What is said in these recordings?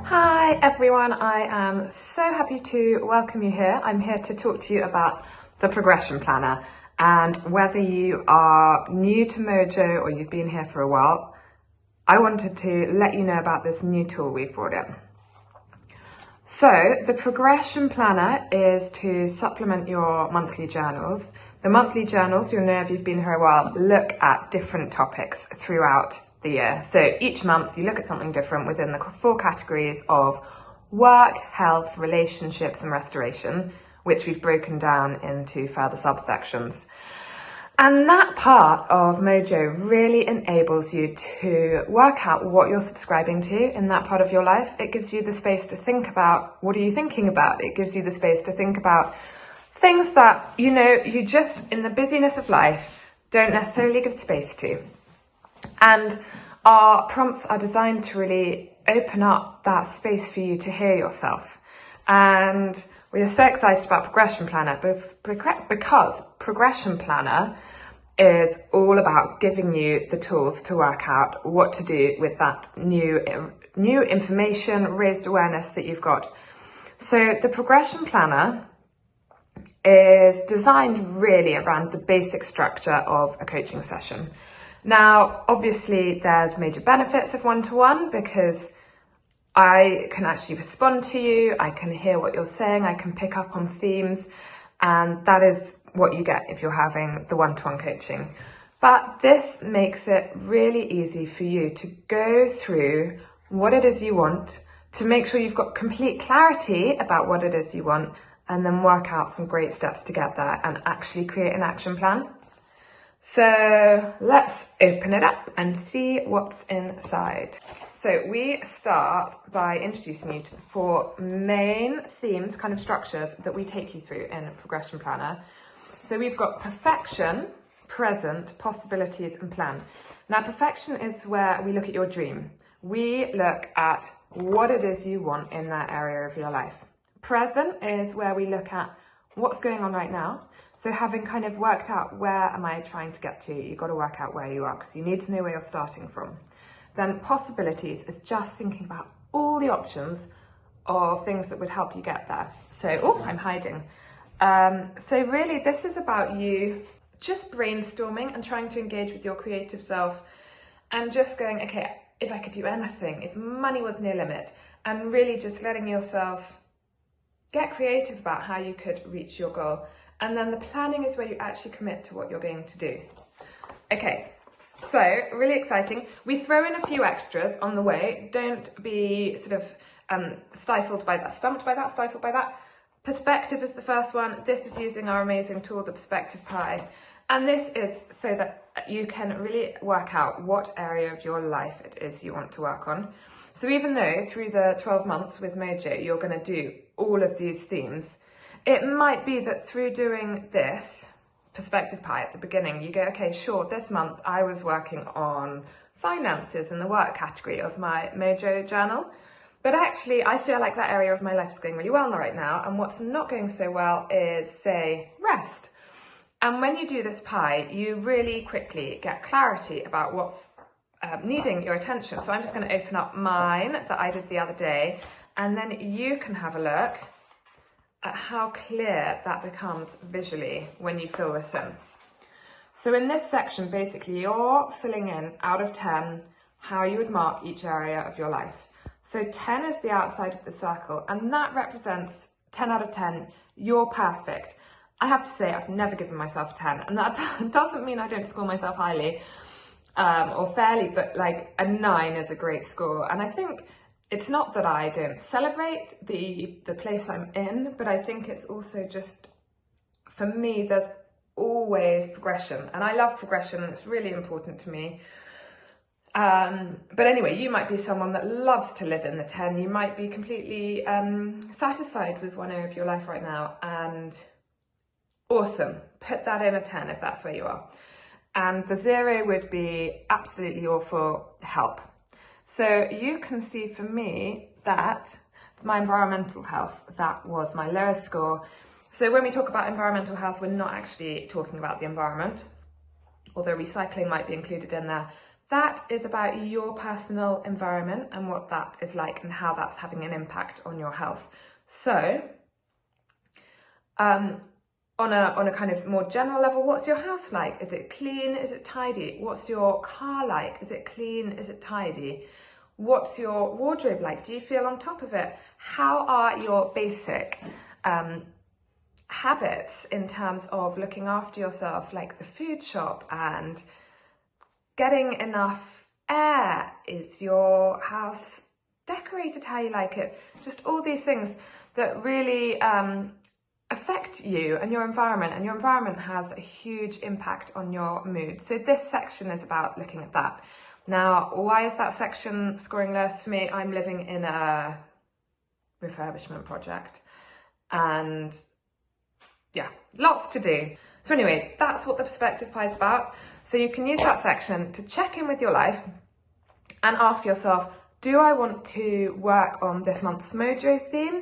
Hi everyone, I am so happy to welcome you here. I'm here to talk to you about the Progression Planner, and whether you are new to Mojo or you've been here for a while, I wanted to let you know about this new tool we've brought in. So the Progression Planner is to supplement your monthly journals. The monthly journals, you'll know if you've been here a while, look at different topics throughout the year. So each month you look at something different within the 4 categories of work, health, relationships and restoration, which we've broken down into further subsections. And that part of Mojo really enables you to work out what you're subscribing to in that part of your life. It gives you the space to think about, what are you thinking about? It gives you the space to think about things that, you just, in the busyness of life, don't necessarily give space to. And our prompts are designed to really open up that space for you to hear yourself. And we are so excited about Progression Planner because Progression Planner is all about giving you the tools to work out what to do with that new information, raised awareness that you've got. So the Progression Planner is designed really around the basic structure of a coaching session. Now, obviously, there's major benefits of one-to-one because I can actually respond to you, I can hear what you're saying, I can pick up on themes, and that is what you get if you're having the one-to-one coaching. But this makes it really easy for you to go through what it is you want, to make sure you've got complete clarity about what it is you want, and then work out some great steps to get there and actually create an action plan. So let's open it up and see what's inside. So we start by introducing you to the 4 main themes, kind of structures that we take you through in a Progression Planner. So we've got perfection, present, possibilities and plan. Now perfection is where we look at your dream. We look at what it is you want in that area of your life. Present is where we look at what's going on right now. So having kind of worked out where am I trying to get to, you've got to work out where you are because you need to know where you're starting from. Then possibilities is just thinking about all the options of things that would help you get there. So, I'm hiding. So really this is about you just brainstorming and trying to engage with your creative self and just going, okay, if I could do anything, if money was no limit, and really just letting yourself get creative about how you could reach your goal. And then the planning is where you actually commit to what you're going to do. Okay, so really exciting. We throw in a few extras on the way. Don't be sort of stifled by that, stumped by that, stifled by that. Perspective is the first one. This is using our amazing tool, the Perspective Pie. And this is so that you can really work out what area of your life it is you want to work on. So even though through the 12 months with Mojo, you're going to do all of these themes, it might be that through doing this Perspective Pie at the beginning, you go, okay, sure, this month I was working on finances in the work category of my Mojo journal. But actually, I feel like that area of my life is going really well right now. And what's not going so well is, say, rest. And when you do this pie, you really quickly get clarity about what's needing your attention. So I'm just going to open up mine that I did the other day. And then you can have a look at how clear that becomes visually when you fill this in. So in this section, basically, you're filling in out of 10 how you would mark each area of your life. So 10 is the outside of the circle, and that represents 10 out of 10, you're perfect. I have to say, I've never given myself a 10, and that doesn't mean I don't score myself highly or fairly, but like a 9 is a great score. And I think it's not that I don't celebrate the place I'm in, but I think it's also just, for me, there's always progression, and I love progression, and it's really important to me. But anyway, you might be someone that loves to live in the 10. You might be completely satisfied with one area of your life right now, and awesome. Put that in a 10 if that's where you are. And the 0 would be absolutely awful, help. So you can see for me that for my environmental health, that was my lowest score. So when we talk about environmental health, we're not actually talking about the environment, although recycling might be included in there. that is about your personal environment and what that is like and how that's having an impact on your health. So, on a kind of more general level, what's your house like? Is it clean? Is it tidy? What's your car like? Is it clean? Is it tidy? What's your wardrobe like? Do you feel on top of it? How are your basic habits in terms of looking after yourself, like the food shop and getting enough air? Is your house decorated how you like it? Just all these things that really affect you and your environment has a huge impact on your mood. So this section is about looking at that. Now, why is that section scoring less for me? I'm living in a refurbishment project and yeah, lots to do. So anyway, that's what the perspective pie is about. So you can use that section to check in with your life and ask yourself, do I want to work on this month's Mojo theme?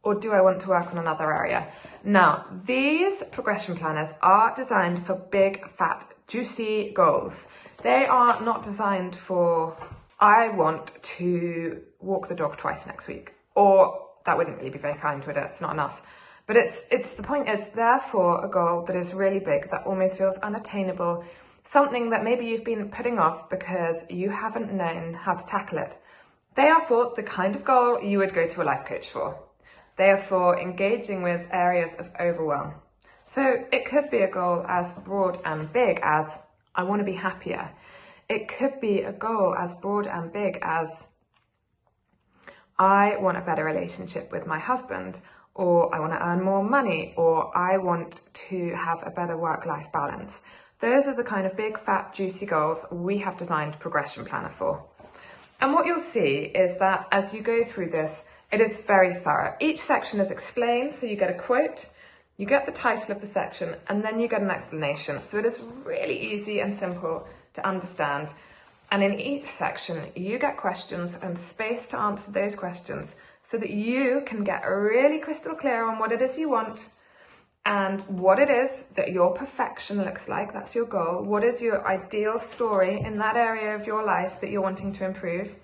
Or do I want to work on another area? Now, these progression planners are designed for big, fat, juicy goals. They are not designed for, I want to walk the dog twice next week. Or that wouldn't really be very kind, would it? It's not enough. But the point is, therefore, a goal that is really big, that almost feels unattainable, something that maybe you've been putting off because you haven't known how to tackle it. They are for the kind of goal you would go to a life coach for. They are for engaging with areas of overwhelm. So it could be a goal as broad and big as, I want to be happier. It could be a goal as broad and big as, I want a better relationship with my husband, or I want to earn more money, or I want to have a better work-life balance. Those are the kind of big, fat, juicy goals we have designed Progression Planner for. And what you'll see is that as you go through this, it is very thorough. Each section is explained, so you get a quote, you get the title of the section, and then you get an explanation. So it is really easy and simple to understand. And in each section, you get questions and space to answer those questions so that you can get really crystal clear on what it is you want and what it is that your perfection looks like. That's your goal. What is your ideal story in that area of your life that you're wanting to improve?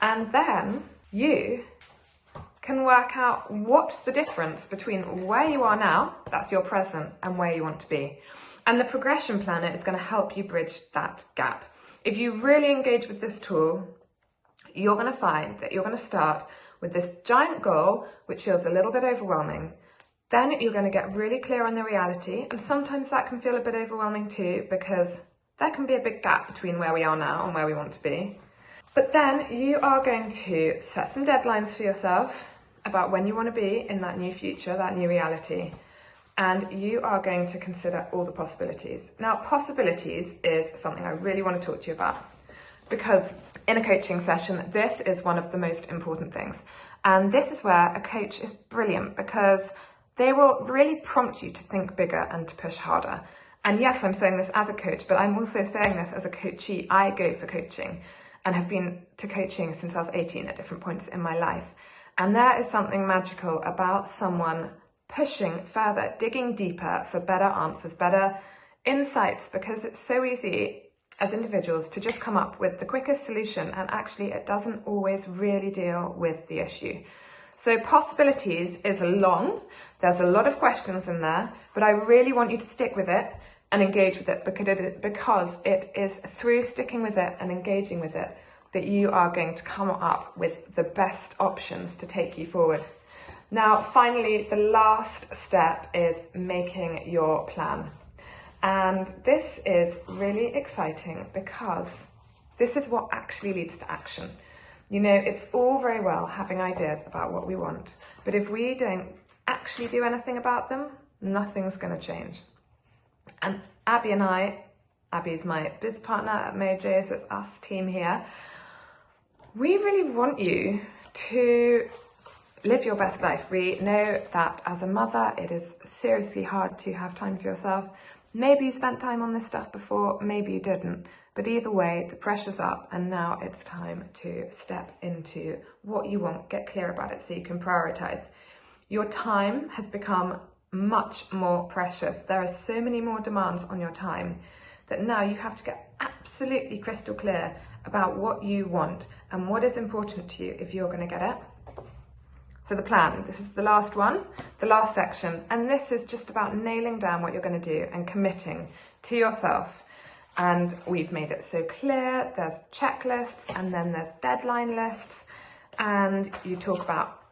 And then you can work out what's the difference between where you are now, that's your present, and where you want to be. And the progression planner is going to help you bridge that gap. If you really engage with this tool, you're going to find that you're going to start with this giant goal, which feels a little bit overwhelming. Then you're going to get really clear on the reality, and sometimes that can feel a bit overwhelming too, because there can be a big gap between where we are now and where we want to be. But then you are going to set some deadlines for yourself about when you want to be in that new future, that new reality. And you are going to consider all the possibilities. Now, possibilities is something I really want to talk to you about, because in a coaching session, this is one of the most important things. And this is where a coach is brilliant, because they will really prompt you to think bigger and to push harder. And yes, I'm saying this as a coach, but I'm also saying this as a coachee. I go for coaching and have been to coaching since I was 18 at different points in my life. And there is something magical about someone pushing further, digging deeper for better answers, better insights, because it's so easy as individuals to just come up with the quickest solution, and actually it doesn't always really deal with the issue. So possibilities is long, there's a lot of questions in there, but I really want you to stick with it and engage with it, because it is through sticking with it and engaging with it that you are going to come up with the best options to take you forward. Now, finally, the last step is making your plan. And this is really exciting, because this is what actually leads to action. You know, it's all very well having ideas about what we want, but if we don't actually do anything about them, nothing's going to change. And Abby and I, Abby's my biz partner at Mojo, so it's us team here, we really want you to live your best life. We know that as a mother, it is seriously hard to have time for yourself. Maybe you spent time on this stuff before, maybe you didn't. But either way, the pressure's up, and now it's time to step into what you want, get clear about it so you can prioritize. Your time has become much more precious. There are so many more demands on your time that now you have to get absolutely crystal clear about what you want and what is important to you if you're going to get it. So the plan, this is the last one, the last section, and this is just about nailing down what you're going to do and committing to yourself. And we've made it so clear, there's checklists and then there's deadline lists, and you talk about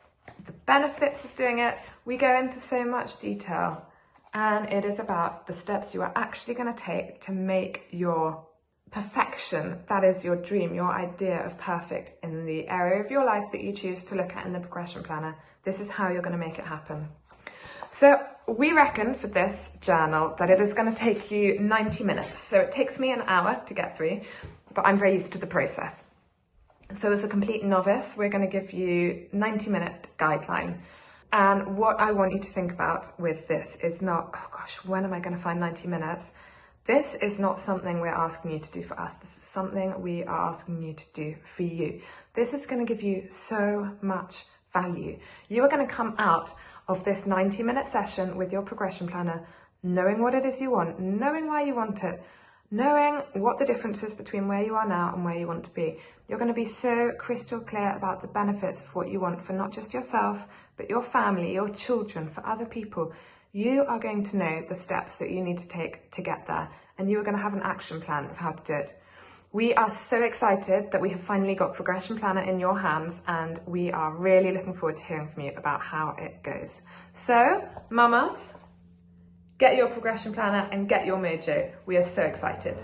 the benefits of doing it. We go into so much detail, and it is about the steps you are actually going to take to make your perfection, that is your dream, your idea of perfect in the area of your life that you choose to look at in the progression planner. This is how you're going to make it happen. So we reckon for this journal that it is going to take you 90 minutes. So it takes me an hour to get through, but I'm very used to the process. So as a complete novice, we're going to give you 90-minute guideline. And what I want you to think about with this is not, oh gosh, when am I going to find 90 minutes? This is not something we're asking you to do for us. This is something we are asking you to do for you. This is going to give you so much value. You are going to come out of this 90-minute session with your progression planner, knowing what it is you want, knowing why you want it, knowing what the difference is between where you are now and where you want to be. You're going to be so crystal clear about the benefits of what you want for not just yourself, but your family, your children, for other people. You are going to know the steps that you need to take to get there, and you are going to have an action plan of how to do it. We are so excited that we have finally got Progression Planner in your hands, and we are really looking forward to hearing from you about how it goes. So, mamas, get your Progression Planner and get your Mojo. We are so excited.